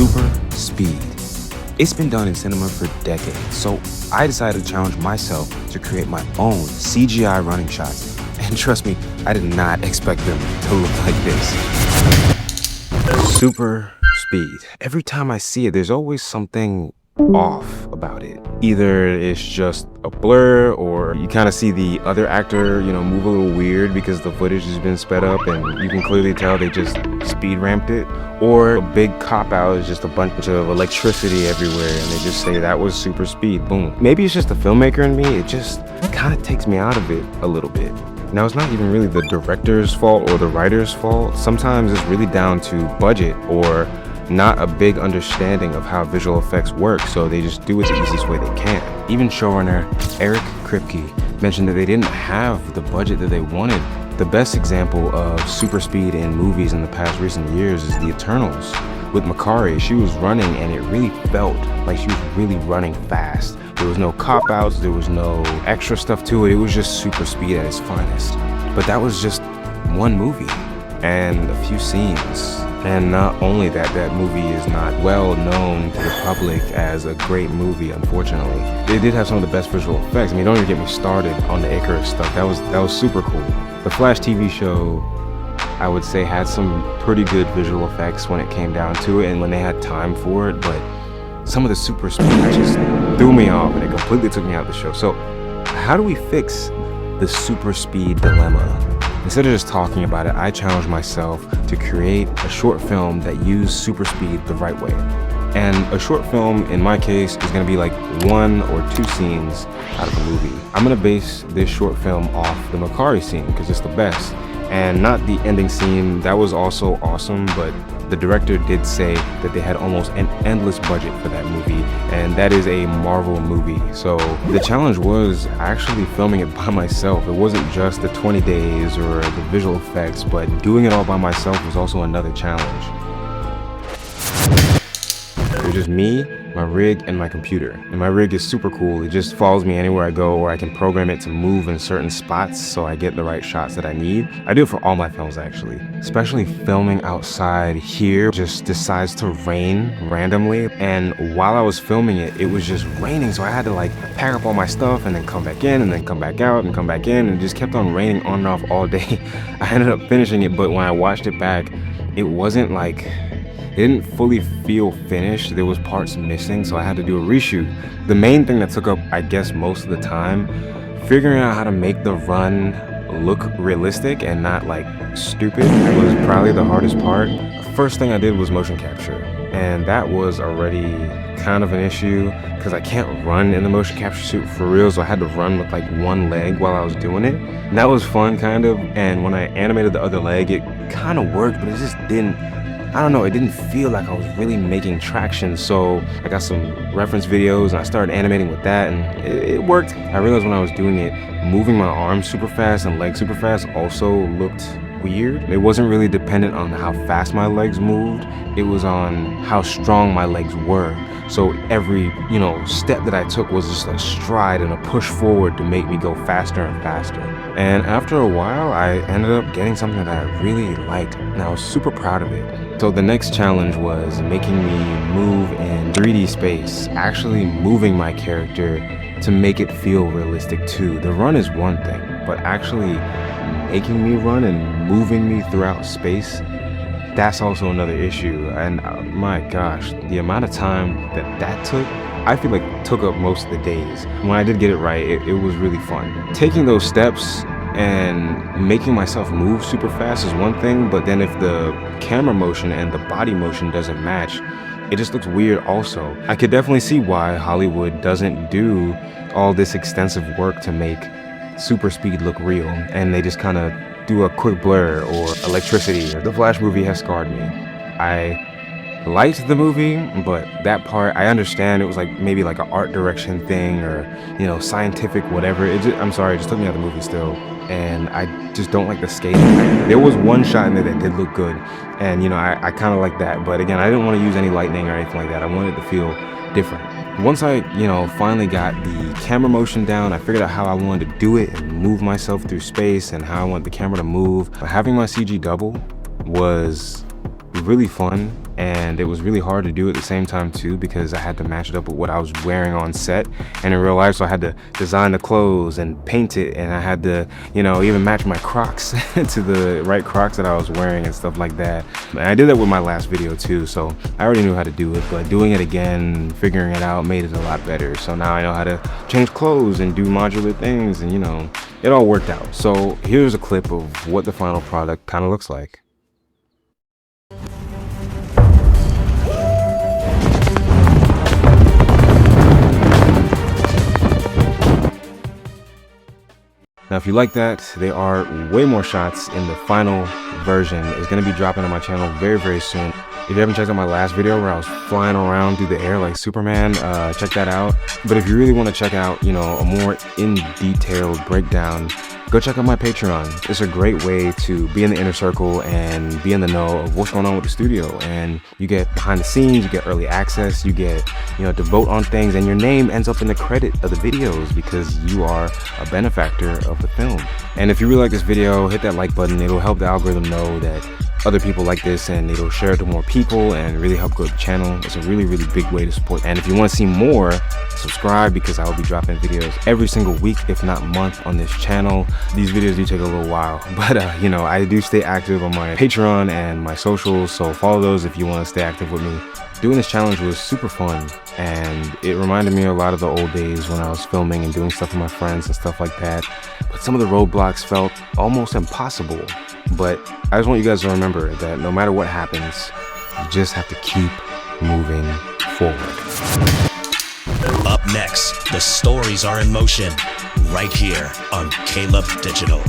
super speed. It's been done in cinema for decades, so I decided to challenge myself to create my own CGI running shots. And trust me, I did not expect them to look like this. Super speed. Every time I see it, there's always something off about it. Either it's just a blur, or you kind of see the other actor, move a little weird because the footage has been sped up and you can clearly tell they just speed ramped it. Or a big cop-out is just a bunch of electricity everywhere and they just say that was super speed, boom. Maybe it's just the filmmaker in me, it just kind of takes me out of it a little bit. Now, it's not even really the director's fault or the writer's fault. Sometimes it's really down to budget or not a big understanding of how visual effects work, so they just do it the easiest way they can. Even showrunner Eric Kripke mentioned that they didn't have the budget that they wanted. The best example of super speed in movies in the past recent years is The Eternals. With Makari, she was running and it really felt like she was really running fast. There was no cop-outs, there was no extra stuff to it, it was just super speed at its finest. But that was just one movie and a few scenes. And not only that, that movie is not well known to the public as a great movie, unfortunately. They did have some of the best visual effects. I mean, don't even get me started on the Icarus stuff. That was super cool. The Flash TV show, I would say, had some pretty good visual effects when it came down to it and when they had time for it, but some of the super speed just threw me off and it completely took me out of the show. So how do we fix the super speed dilemma? Instead of just talking about it, I challenged myself to create a short film that used super speed the right way. And a short film, in my case, is gonna be like 1 or 2 scenes out of a movie. I'm gonna base this short film off the Makari scene because it's the best. And not the ending scene, that was also awesome, but the director did say that they had almost an endless budget for that movie, and that is a Marvel movie. So the challenge was actually filming it by myself. It wasn't just the 20 days or the visual effects, but doing it all by myself was also another challenge. It was just me, my rig, and my computer. And my rig is super cool. It just follows me anywhere I go, or I can program it to move in certain spots so I get the right shots that I need. I do it for all my films, actually. Especially filming outside here just decides to rain randomly. And while I was filming it, it was just raining. So I had to pack up all my stuff and then come back in and then come back out and come back in. And it just kept on raining on and off all day. I ended up finishing it, but when I watched it back, it wasn't it didn't fully feel finished. There was parts missing, so I had to do a reshoot. The main thing that took up, I guess, most of the time, figuring out how to make the run look realistic and not stupid was probably the hardest part. First thing I did was motion capture, and that was already kind of an issue because I can't run in the motion capture suit for real, so I had to run with one leg while I was doing it. And that was fun, kind of, and when I animated the other leg, it kind of worked, but it just didn't, I don't know, it didn't feel like I was really making traction. So I got some reference videos and I started animating with that, and it worked. I realized when I was doing it, moving my arms super fast and legs super fast also looked weird. It wasn't really dependent on how fast my legs moved. It was on how strong my legs were. So every, step that I took was just a stride and a push forward to make me go faster and faster. And after a while, I ended up getting something that I really liked, and I was super proud of it. So the next challenge was making me move in 3D space, actually moving my character to make it feel realistic too. The run is one thing, but actually making me run and moving me throughout space, that's also another issue. And my gosh, the amount of time that took, I feel took up most of the days. When I did get it right, it was really fun. Taking those steps and making myself move super fast is one thing, but then if the camera motion and the body motion doesn't match, it just looks weird also. I could definitely see why Hollywood doesn't do all this extensive work to make super speed look real, and they just kind of do a quick blur or electricity. The Flash movie has scarred me. I liked the movie, but that part, I understand it was maybe an art direction thing or, scientific whatever. I'm sorry, it just took me out of the movie still. And I just don't like the skating. There was one shot in there that did look good, and I kind of like that. But again, I didn't want to use any lightning or anything like that. I wanted it to feel different. Once I, finally got the camera motion down, I figured out how I wanted to do it and move myself through space and how I want the camera to move. But having my CG double was really fun, and it was really hard to do at the same time too, because I had to match it up with what I was wearing on set and in real life. So I had to design the clothes and paint it, and I had to, even match my Crocs to the right Crocs that I was wearing and stuff like that. And I did that with my last video too, so I already knew how to do it, but doing it again, figuring it out, made it a lot better. So now I know how to change clothes and do modular things, and it all worked out. So here's a clip of what the final product kind of looks like. Now, if you like that, there are way more shots in the final version. It's going to be dropping on my channel very, very soon. If you haven't checked out my last video where I was flying around through the air like Superman, check that out. But if you really want to check out, a more in-detailed breakdown, go check out my Patreon. It's a great way to be in the inner circle and be in the know of what's going on with the studio. And you get behind the scenes, you get early access, you get, to vote on things, and your name ends up in the credit of the videos because you are a benefactor of the film. And if you really like this video, hit that like button. It'll help the algorithm know that other people like this, and it'll share it to more people and really help grow the channel. It's a really, really big way to support. And if you want to see more, subscribe, because I will be dropping videos every single week, if not month, on this channel. These videos do take a little while, but I do stay active on my Patreon and my socials, so follow those if you want to stay active with me. Doing this challenge was super fun, and it reminded me a lot of the old days when I was filming and doing stuff with my friends and stuff like that. But some of the roadblocks felt almost impossible. But I just want you guys to remember that no matter what happens, you just have to keep moving forward. Up next, the stories are in motion, right here on Caleb Digital.